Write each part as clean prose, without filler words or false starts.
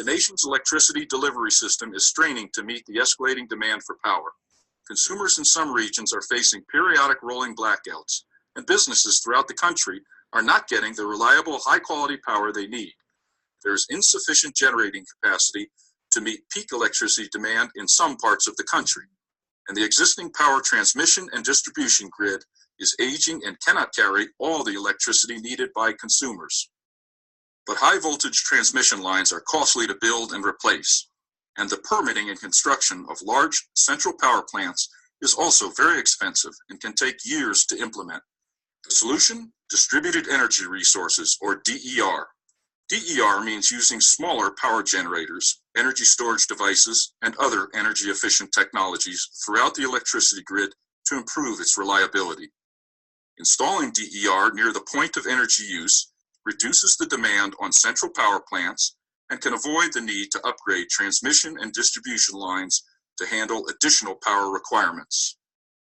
nation's electricity delivery system is straining to meet the escalating demand for power. Consumers in some regions are facing periodic rolling blackouts, and businesses throughout the country are not getting the reliable, high-quality power they need. There is insufficient generating capacity to meet peak electricity demand in some parts of the country, and the existing power transmission and distribution grid is aging and cannot carry all the electricity needed by consumers. But high-voltage transmission lines are costly to build and replace, and the permitting and construction of large central power plants is also very expensive and can take years to implement. The solution? Distributed energy resources, or DER. DER means using smaller power generators, energy storage devices, and other energy-efficient technologies throughout the electricity grid to improve its reliability. Installing DER near the point of energy use reduces the demand on central power plants and can avoid the need to upgrade transmission and distribution lines to handle additional power requirements.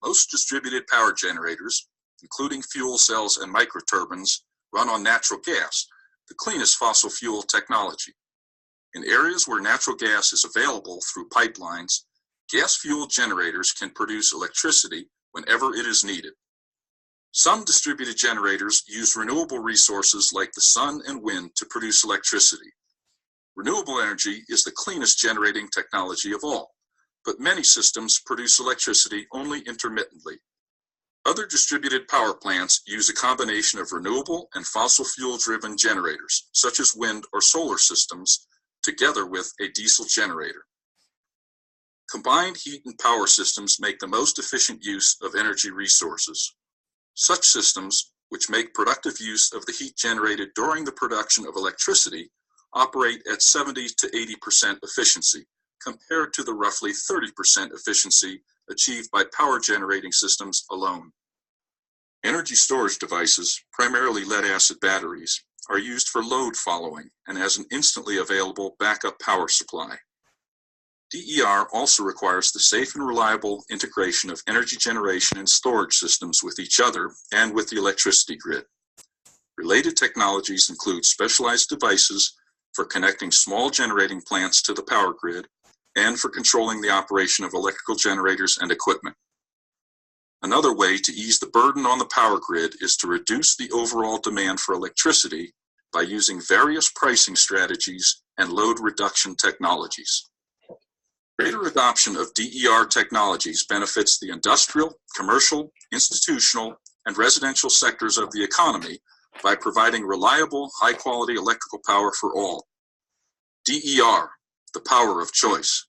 Most distributed power generators, including fuel cells and microturbines, run on natural gas, the cleanest fossil fuel technology. In areas where natural gas is available through pipelines, gas-fueled generators can produce electricity whenever it is needed. Some distributed generators use renewable resources like the sun and wind to produce electricity. Renewable energy is the cleanest generating technology of all, but many systems produce electricity only intermittently. Other distributed power plants use a combination of renewable and fossil fuel-driven generators, such as wind or solar systems, together with a diesel generator. Combined heat and power systems make the most efficient use of energy resources. Such systems, which make productive use of the heat generated during the production of electricity, operate at 70 to 80% efficiency, compared to the roughly 30% efficiency achieved by power generating systems alone. Energy storage devices, primarily lead-acid batteries, are used for load following and as an instantly available backup power supply. DER also requires the safe and reliable integration of energy generation and storage systems with each other and with the electricity grid. Related technologies include specialized devices for connecting small generating plants to the power grid and for controlling the operation of electrical generators and equipment. Another way to ease the burden on the power grid is to reduce the overall demand for electricity by using various pricing strategies and load reduction technologies. Greater adoption of DER technologies benefits the industrial, commercial, institutional, and residential sectors of the economy by providing reliable, high-quality electrical power for all. DER, the power of choice.